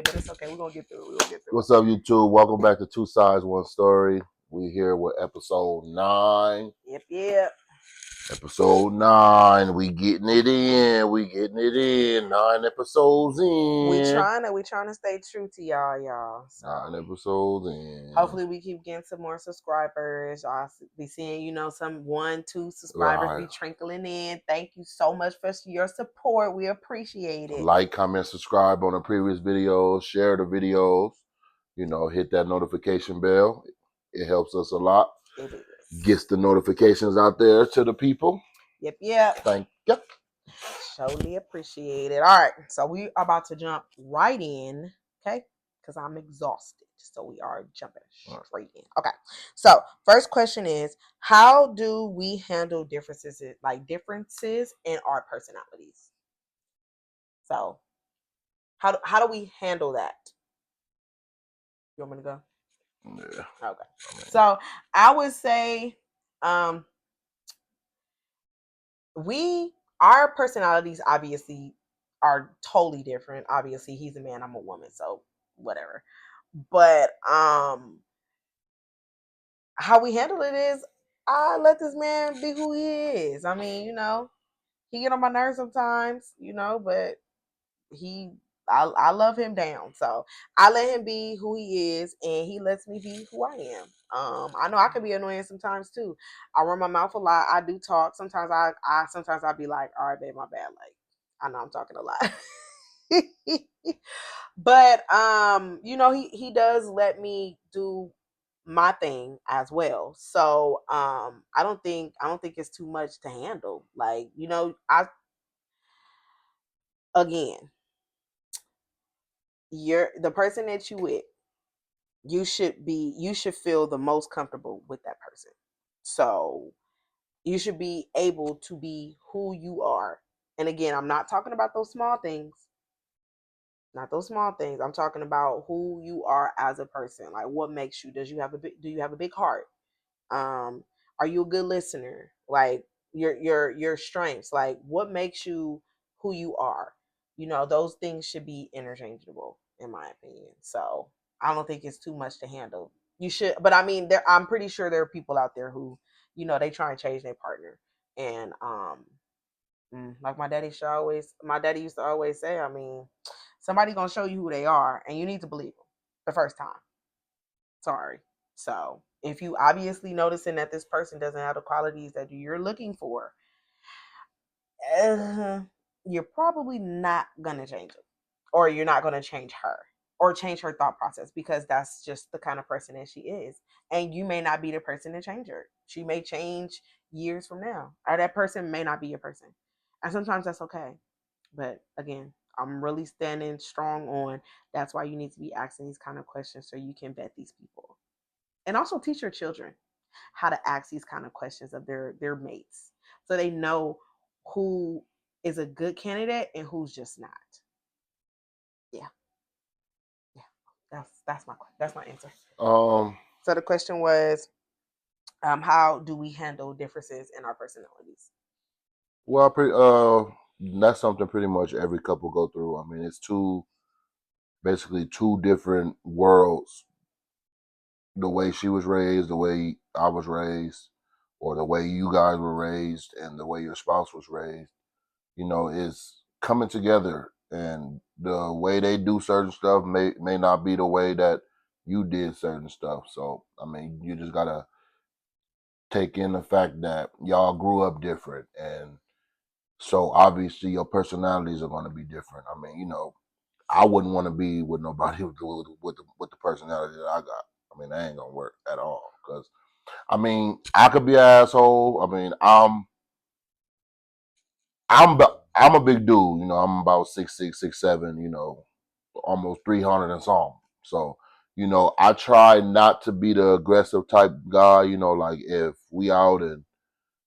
way, but it's okay. We're gonna get through it. We're gonna get through What's up, YouTube? Welcome back to Two Sides, One Story. We here with episode 9. Yep. Episode 9. We getting it in. 9 episodes in. We trying to stay true to y'all. So 9 episodes in. hopefully we keep getting some more subscribers. I'll be seeing, some 1, 2 subscribers be trickling in. Thank you so much for your support. We appreciate it. Like, comment, subscribe on the previous videos. Share the videos. Hit that notification bell. It helps us a lot. It is. Gets the notifications out there to the people. Yep. Thank you. Totally appreciate it. All right, so we are about to jump right in, okay? Because I'm exhausted, so we are jumping straight in. Okay, so first question is, how do we handle differences in our personalities? So, how do we handle that? You want me to go? Yeah. Okay. So I would say, our personalities obviously are totally different. Obviously, he's a man, I'm a woman, so whatever. But how we handle it is, I let this man be who he is. I mean, he get on my nerves sometimes, but I love him down. So I let him be who he is, and he lets me be who I am. I know I can be annoying sometimes too. I run my mouth a lot. I do talk. Sometimes sometimes I'll be like, all right, babe, my bad. Like, I know I'm talking a lot. But he does let me do my thing as well. So I don't think it's too much to handle. Like, again, you're the person that you with, you should feel the most comfortable with that person. So you should be able to be who you are. And again, I'm not talking about those small things. Not those small things. I'm talking about who you are as a person. Like, what makes you? Do you have a big heart? Are you a good listener? Like, your strengths. Like, what makes you who you are? Those things should be interchangeable, in my opinion. So I don't think it's too much to handle. You should, but I mean, I'm pretty sure there are people out there who, they try and change their partner, and like my daddy used to always say, I mean, somebody gonna show you who they are, and you need to believe them the first time. Sorry. So if you obviously noticing that this person doesn't have the qualities that you're looking for, you're probably not gonna change it, or you're not gonna change her, or change her thought process, because that's just the kind of person that she is. And you may not be the person to change her. She may change years from now, or that person may not be your person. And sometimes that's okay. But again, I'm really standing strong on, that's why you need to be asking these kind of questions, so you can vet these people. And also teach your children how to ask these kind of questions of their mates, so they know who is a good candidate and who's just not. Yeah. That's my answer. So the question was, how do we handle differences in our personalities? Well, that's something pretty much every couple go through. I mean, it's basically two different worlds. The way she was raised, the way I was raised, or the way you guys were raised, and the way your spouse was raised, is coming together. And the way they do certain stuff may not be the way that you did certain stuff. So, I mean, you just gotta take in the fact that y'all grew up different, and so obviously your personalities are going to be different. I mean, I wouldn't want to be with nobody with the personality that I got. I mean, that ain't gonna work at all. Because I mean, I could be an asshole. I mean, I'm a big dude. I'm about 6'6", 6'7". Almost 300 and some. So, I try not to be the aggressive type guy. Like if we out and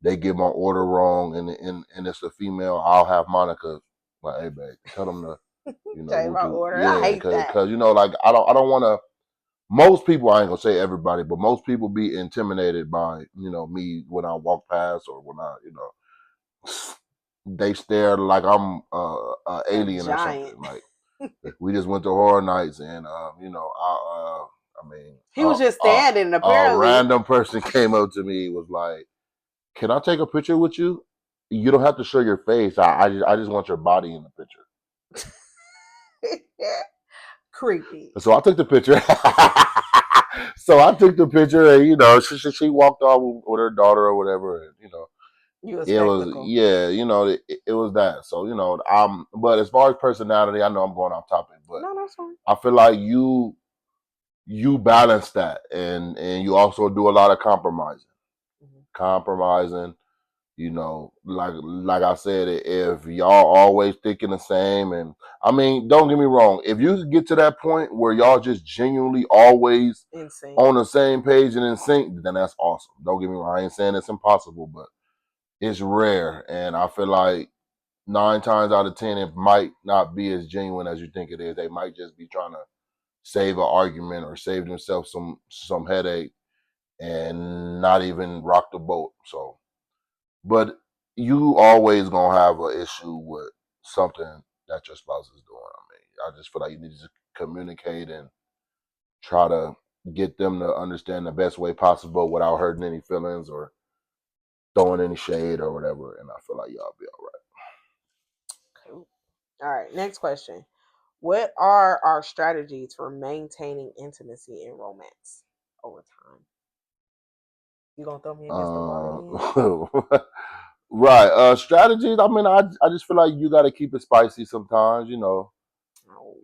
they get my order wrong and it's a female, I'll have Monica like, hey babe, tell them to, Change my order. yeah, I hate that. Because like I don't want to. Most people, I ain't gonna say everybody, but most people be intimidated by me when I walk past, or when I they stare like I'm a alien or something. Like, We just went to horror nights, and I mean, He was just standing, a apparently. random person came up to me, was like, "Can I take a picture with you? You don't have to show your face. I just want your body in the picture." Creepy. So I took the picture. So I took the picture, and she walked off with her daughter or whatever, and You a it was, spectacle. yeah, it was that. So but as far as personality, I know I'm going off topic, but No, that's fine. I feel like you balance that, and you also do a lot of compromising. Like I said, if y'all always thinking the same, and I mean, don't get me wrong, if you get to that point where y'all just genuinely always Insane. on the same page and in sync, then that's awesome. Don't get me wrong, I ain't saying it's impossible, but it's rare, and I feel like 9 times out of 10, it might not be as genuine as you think it is. They might just be trying to save an argument or save themselves some headache and not even rock the boat. So, but you always gonna have an issue with something that your spouse is doing. I mean, I just feel like you need to communicate and try to get them to understand the best way possible without hurting any feelings or throwing any shade or whatever. And I feel like y'all be all right. Cool. All right, next question. What are our strategies for maintaining intimacy in romance over time? You gonna throw me against the wall again? Right. Strategies. I mean, I just feel like you got to keep it spicy sometimes. Oh.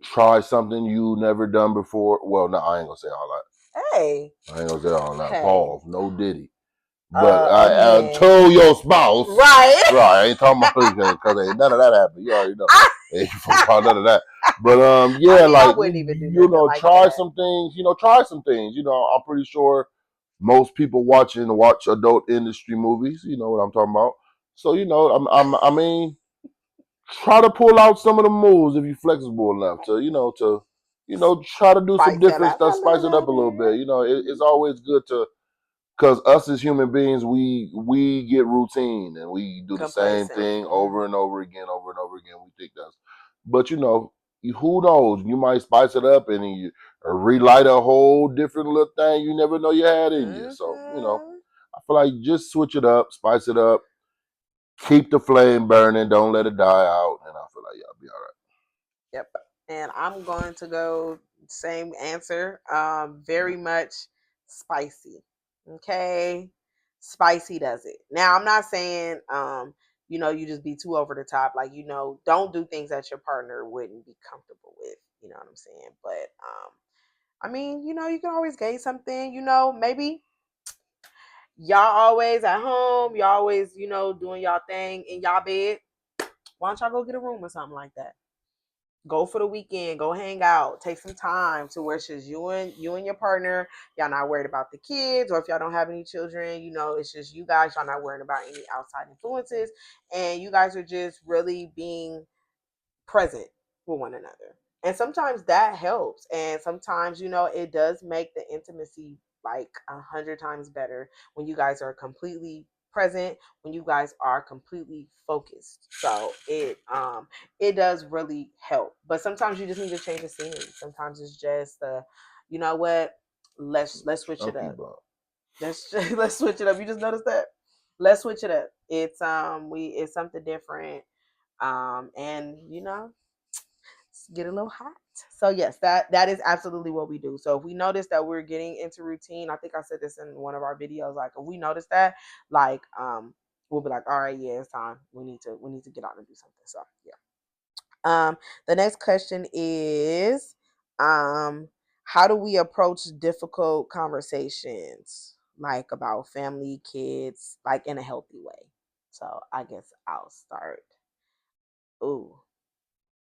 Try something you never done before. Well, no, I ain't gonna say all Hey. that. I ain't gonna say all that. Hey. Pause. No Diddy. But I Again. told your spouse. Right. Right. I ain't talking about because ain't none of that happened. You already know. Ain't about none of that. But I yeah, mean, I like wouldn't even do nothing like try that. some things. Try some things. I'm pretty sure most people watch adult industry movies. You know what I'm talking about. So I mean, try to pull out some of the moves if you're flexible enough to try to do some Spice that different up stuff, a spice it little up a little bit. It's bit. always good to, because us as human beings, we get routine and we do the same Complacent. thing over and over again, over and over again. We think that's, but who knows? You might spice it up and then you relight a whole different little thing you never know you had in you. So Mm-hmm. I feel like just switch it up, spice it up, keep the flame burning, don't let it die out, and I feel like y'all be all right. Yep. And I'm going to go same answer. Very much spicy. Okay. Spicy does it. Now I'm not saying you just be too over the top. Like, don't do things that your partner wouldn't be comfortable with. You know what I'm saying? But I mean, you can always gauge something, maybe y'all always at home, y'all always, doing y'all thing in y'all bed. Why don't y'all go get a room or something like that? Go for the weekend, go hang out, take some time to where it's just you and your partner. Y'all not worried about the kids, or if y'all don't have any children, it's just you guys. Y'all not worrying about any outside influences, and you guys are just really being present with one another. And sometimes that helps. And sometimes, it does make the intimacy like 100 times better when you guys are completely present, when you guys are completely focused. So it does really help. But sometimes you just need to change the scenery. Sometimes it's just you know what? Let's switch it Chunky up. bump. Let's switch it up. You just noticed that? Let's switch it up. It's something different. And get a little hot. So yes, that is absolutely what we do. So if we notice that we're getting into routine, I think I said this in one of our videos. Like if we notice that, like we'll be like, all right, yeah, it's time. We need to get out and do something. So yeah. The next question is, how do we approach difficult conversations, like about family, kids, like in a healthy way? So I guess I'll start. Ooh.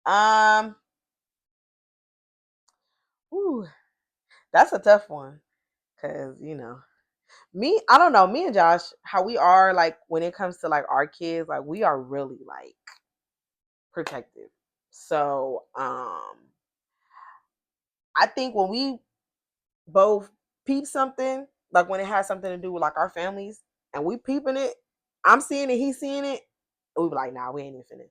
Um. Ooh. That's a tough one. Cause me, I don't know, me and Josh, how we are like when it comes to like our kids, like we are really like protective. So I think when we both peep something, like when it has something to do with like our families, and we peeping it, I'm seeing it, he's seeing it, and we be like, nah, we ain't even finna.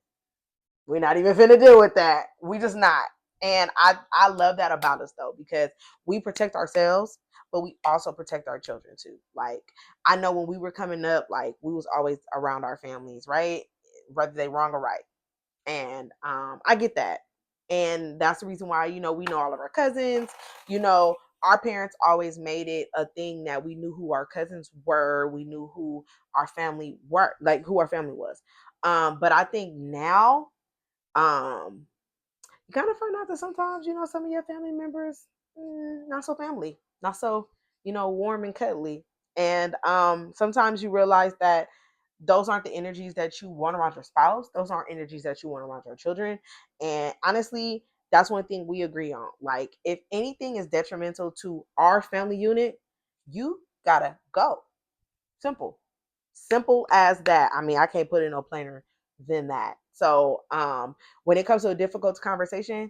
We're not even finna deal with that. We just not. And I love that about us though, because we protect ourselves, but we also protect our children too. Like I know when we were coming up, like we was always around our families, right? Whether they wrong or right. And I get that. And that's the reason why, we know all of our cousins, you know, our parents always made it a thing that we knew who our cousins were. We knew who our family were, like who our family was. But I think now, um, you kind of find out that sometimes, some of your family members, not so family, not so, warm and cuddly. And sometimes you realize that those aren't the energies that you want around your spouse. Those aren't energies that you want around your children. And honestly, that's one thing we agree on. Like, if anything is detrimental to our family unit, you gotta go. Simple. Simple as that. I mean, I can't put it no plainer than that. So, when it comes to a difficult conversation,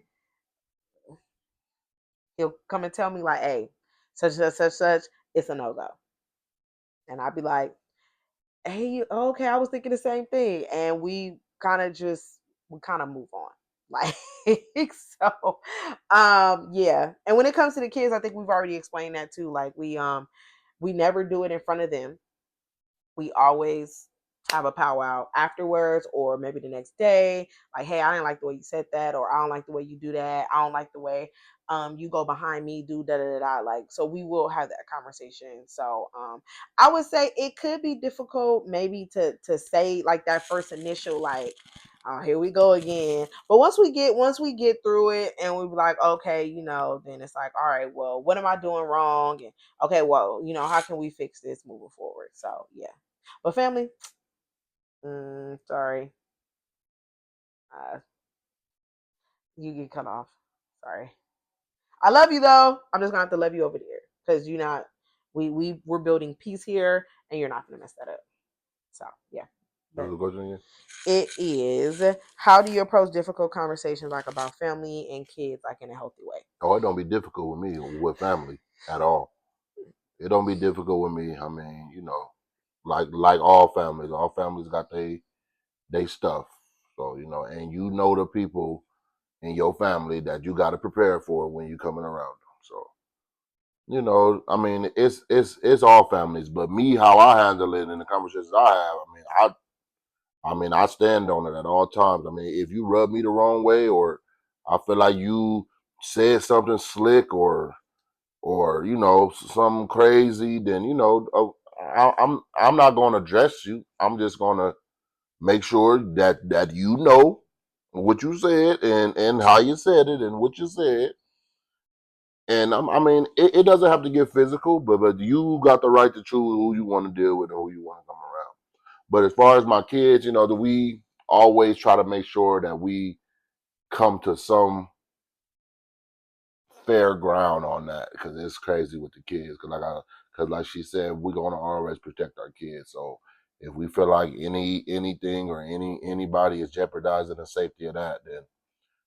he'll come and tell me like, "Hey, such, it's a no go," and I'd be like, "Hey, okay, I was thinking the same thing," and we kind of move on, like so, yeah. And when it comes to the kids, I think we've already explained that too. Like we never do it in front of them. We always have a powwow afterwards or maybe the next day, like, hey, I didn't like the way you said that, or I don't like the way you do that, I don't like the way you go behind me, do da da da da. Like, so we will have that conversation. So I would say it could be difficult maybe to say like that first initial like, oh, here we go again. But once we get through it and we be like, okay, then it's like, all right, well, what am I doing wrong? And okay, well, how can we fix this moving forward? So yeah. But family, sorry, uh, you get cut off. Sorry. I love you though. I'm just gonna have to love you over there because you're not. We're building peace here, and you're not gonna mess that up. So yeah. What's But the question again? it is, how do you approach difficult conversations like about family and kids like in a healthy way? Oh, it don't be difficult with me with family at all. It don't be difficult with me. I mean, like all families got they stuff. So and the people in your family that you got to prepare for when you coming around them. So I mean, it's all families, but me, how I handle it in the conversations I have, I stand on it at all times. I mean, if you rub me the wrong way, or I feel like you said something slick, or something crazy, then I'm not going to address you. I'm just going to make sure that what you said, and how you said it and what you said. And I mean, it doesn't have to get physical, but you got the right to choose who you want to deal with and who you want to come around. But as far as my kids, that we always try to make sure that we come to some fair ground on that, because it's crazy with the kids. Because like she said, we're gonna always protect our kids. So if we feel like anything or anybody is jeopardizing the safety of that, then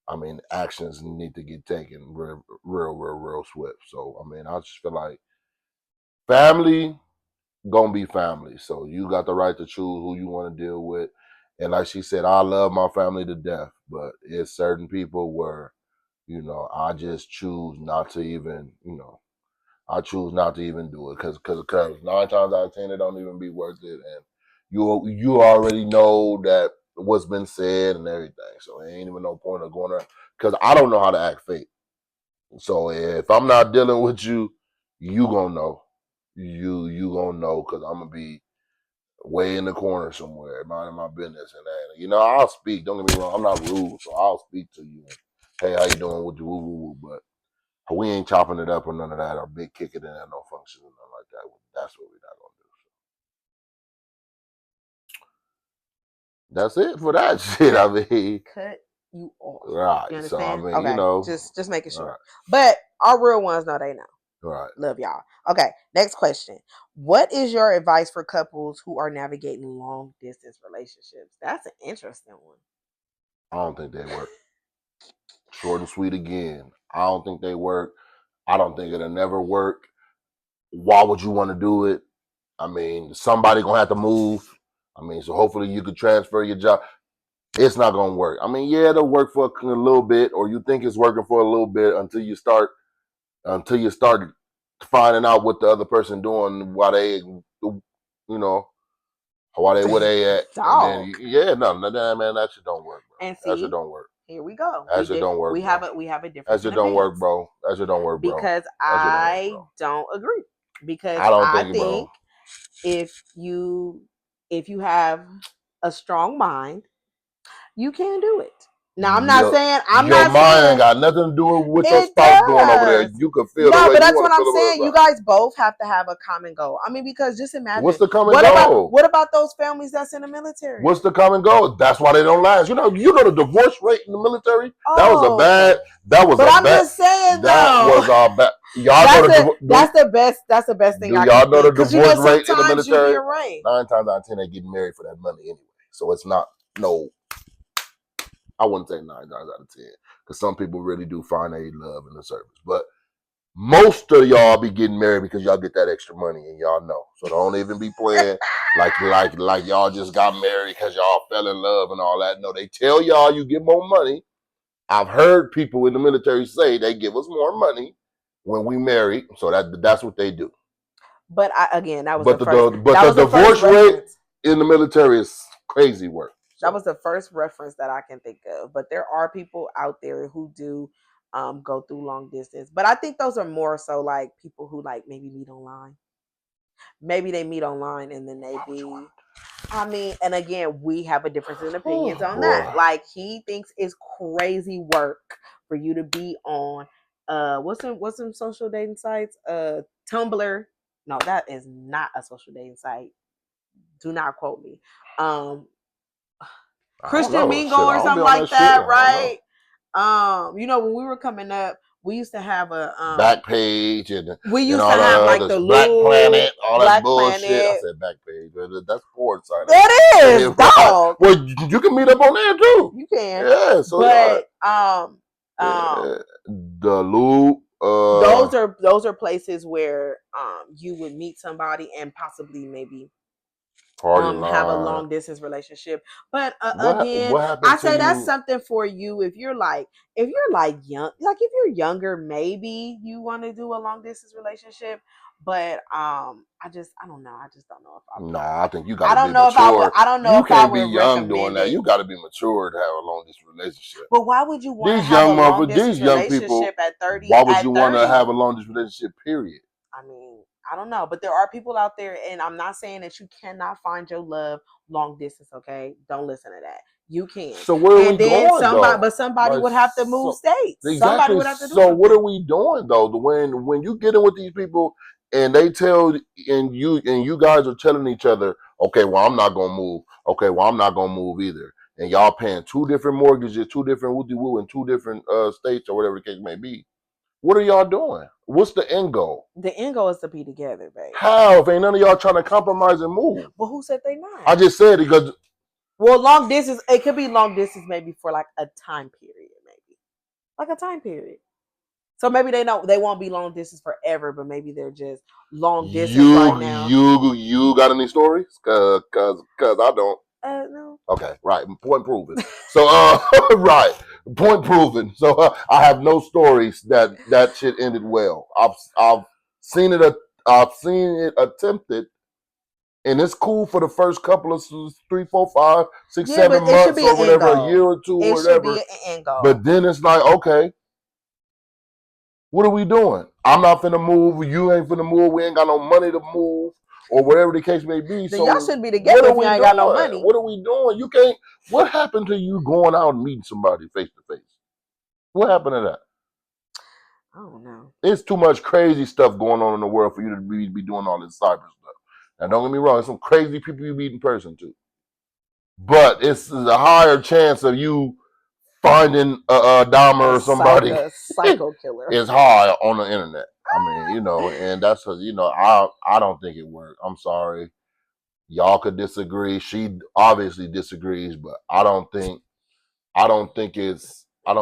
I mean, actions need to get taken real swift. So I mean, I just feel like family gonna be family. So you got the right to choose who you want to deal with. And like she said, I love my family to death, but it's certain people where I just choose not to even I choose not to even do it because 9 times out of 10 it don't even be worth it, and you already know that what's been said and everything, so there ain't even no point of going there because I don't know how to act fake. So if I'm not dealing with you, you gonna know. You gonna know because I'm gonna be way in the corner somewhere, minding my business, and I'll speak. Don't get me wrong, I'm not rude, so I'll speak to you. Hey, how you doing? With you? Woo, woo, woo. But we ain't chopping it up or none of that, or big kicking it at no function or nothing like that. That's what we're not gonna do. That's it for that shit. I mean, Cut you off. right. You So I understand? mean, Okay, just making all sure. right, But our real ones know they know. all right. Love y'all. Okay, next question. What is your advice for couples who are navigating long distance relationships? That's an interesting one. I don't think they work. Short and sweet again. I don't think they work. I don't think it'll never work. Why would you want to do it? I mean, somebody gonna have to move. I mean, so hopefully you could transfer your job. it's not gonna work. I mean, yeah, it'll work for a little bit, or you think it's working for a little bit until you start finding out what the other person doing while they, know, where they at, and then Dog. yeah, no, man, that shit don't work, And bro. That shit see, don't work. here we go. That shit don't work, bro. We have a That difference in shit don't work, opinions bro. That shit don't work, bro. because That shit don't work, I bro. don't agree. Because I don't I think it, bro. think if you have a strong mind, you can do it. Now I'm Your not mind ain't saying got nothing to do with what your it spouse doing over there. does. You can feel the No, way but you that's want what to I'm feel saying. You about it. guys both have to have a common goal. I mean, because just What's imagine the common goal? what about those families that's in the military? What's the common goal? That's why they don't last. You know the divorce rate in the military. That was a bad. Oh, That was but a I'm bad. just saying That though. was a bad. Y'all know That's the best thing do I can y'all know the think. Because divorce rate in the sometimes military? you're right. 9 times out of 10, they getting married for that money anyway. So it's not no. I wouldn't say 9 times out of 10 because some people really do find a love in the service, but most of y'all be getting married because y'all get that extra money and y'all know. So don't even be playing like y'all just got married because y'all fell in love and all that. No, they tell y'all you get more money. I've heard people in the military say they give us more money when we marry. So that's what they do. But again, that was But the first. the The first divorce rate reference. in the military is crazy work. That So was the first reference that I can think of. But there are people out there who do go through long distance. But I think those are more so like people who like maybe meet online. Maybe they meet online and then they be. I mean, and again, we have a difference in opinions oh on that. boy. Like he thinks it's crazy work for you to be on what's some social dating sites? Tumblr. No, that is not a social dating site. Do not quote me. Um I don't Christian know. Mingle Shit, I or don't be something on like that shit. that, I don't know. right? When we were coming up, we used to have a Back page and we used to all have that like other the Black little Planet, all that Black bullshit. I Planet. said back page, but that's porn site. That is Right. dog. Well, you can meet up on there too. You can. Yeah, so y'all, But yeah, the loop, those are places where you would meet somebody and possibly maybe party have a line. long distance relationship. But again, What I happened to say that's you? something for you if you're like young, like if you're younger, maybe you want to do a long distance relationship. But I don't know. I just don't know if Nah, I think you got I to be don't know if I would mature. I don't know You if I can't be would young doing recommend that. it. You got to be mature to have a long distance relationship. But why would you want to These have a young long motherfuckers, distance these young people, relationship at 30 why would at you want to 30? have a long distance relationship? Period. I mean, I don't know, but there are people out there, and I'm not saying that you cannot find your love long distance. Okay, don't listen to that. You can, So where are we and then going somebody, though? but somebody Like would have to move so states. Somebody exactly. would have to do So what something. are we doing though? When you get in with these people and they tell and you guys are telling each other, okay, well I'm not gonna move. Okay, well I'm not gonna move either. And y'all paying two different mortgages, two different woody woo in two different states or whatever the case may be. What are y'all doing? What's the end goal? The end goal is to be together, babe. How? If ain't none of y'all trying to compromise and move? But who said they not? I just said it because Well, long distance. It could be long distance, maybe for like a time period, maybe like a time period. So maybe they won't be long distance forever, but maybe they're just long distance right now. you got any stories? Cause I don't. No. Okay, right. Point proven. So right. Point proven. So I have no stories that shit ended well. I've seen it. I've seen it attempted, and it's cool for the first couple of 3, 4, 5, 6, Yeah, but 7 months be an or end whatever, a goal. year or two or It should be whatever. an end goal. But then it's like, okay, what are we doing? I'm not finna move. You ain't finna move. We ain't got no money to move, or whatever the case may be. Then y'all So shouldn't be what together are if you we ain't got no doing? money. What are we doing? You can't. What happened to you going out and meeting somebody face to face? What happened to that? I don't know. It's too much crazy stuff going on in the world for you to be doing all this cyber stuff. Now, don't get me wrong. There's some crazy people you meet in person too, but it's a higher chance of you finding a Dahmer or somebody Psycho killer. is high on the internet. I mean, and that's because I don't think it worked. I'm sorry, y'all could disagree. She obviously disagrees, but I don't think it's. I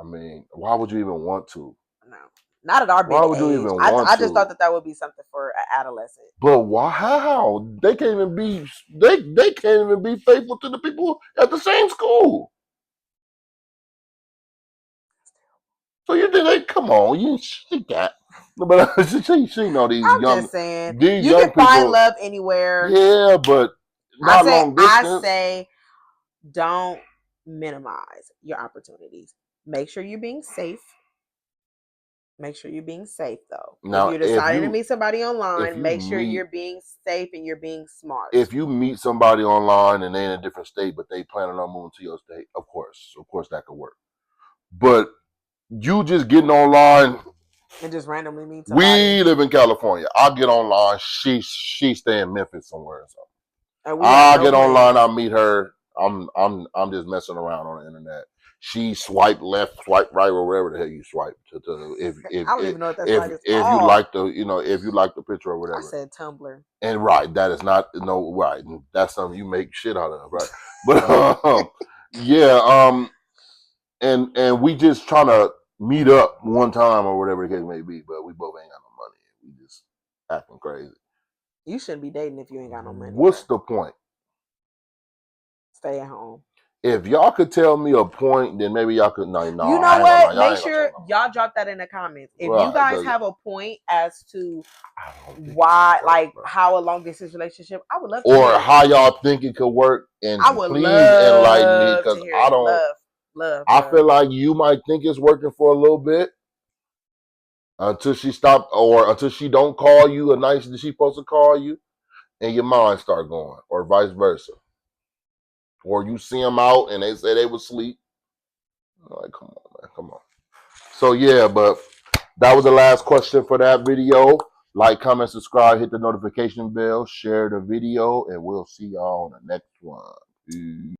mean, why would you even want to? No. Not at our Why big would you age. even want I just thought to? that would be something for an adolescent. But why? How they can't even be? They can't even be faithful to the people at the same school. So you think they come on? She got, but she know I'm just saying, these you young can find people. love anywhere. Yeah, but not long I distance. say, don't minimize your opportunities. Make sure you're being safe. Make sure you're being safe though. If Now, you're deciding to meet somebody online, make sure meet you're being safe and you're being smart. if you meet somebody online and they're in a different state, but they planning on moving to your state, of course that could work. But you just getting online. And just randomly meet somebody. We live in California. I get online. She stay in Memphis somewhere or something. And we have I no get online. plans. I meet her. I'm just messing around on the internet. She swipe left, swipe right, or wherever the hell you swipe to I don't even know what that site is if you called. like the if you like the picture or I whatever. said Tumblr. And right, that is not no right. That's something you make shit out of, right? But yeah, and we just trying to meet up one time or whatever the case may be, but we both ain't got no money. We just acting crazy. You shouldn't be dating if you ain't got no money, What's bro. the point? Stay at home. If y'all could tell me a point, then maybe y'all could. No, You know I ain't gonna lie. what? Y'all Make ain't gonna tell sure me no y'all drop that in the comments. If you right, guys because have a point as to I don't think why, work, like bro. how a long distance relationship, I would love to Or hear it. how y'all think it could work, and I would please enlighten me love to because hear I it. don't. I Love. feel like you might think it's working for a little bit until she stop or until she don't call you a night that she supposed to call you, and your mind start going, or vice versa. Or you see them out and they say they was asleep. I'm like, come on, man, come on. So yeah, but that was the last question for that video. Like, comment, subscribe, hit the notification bell, share the video, and we'll see y'all on the next one. Peace.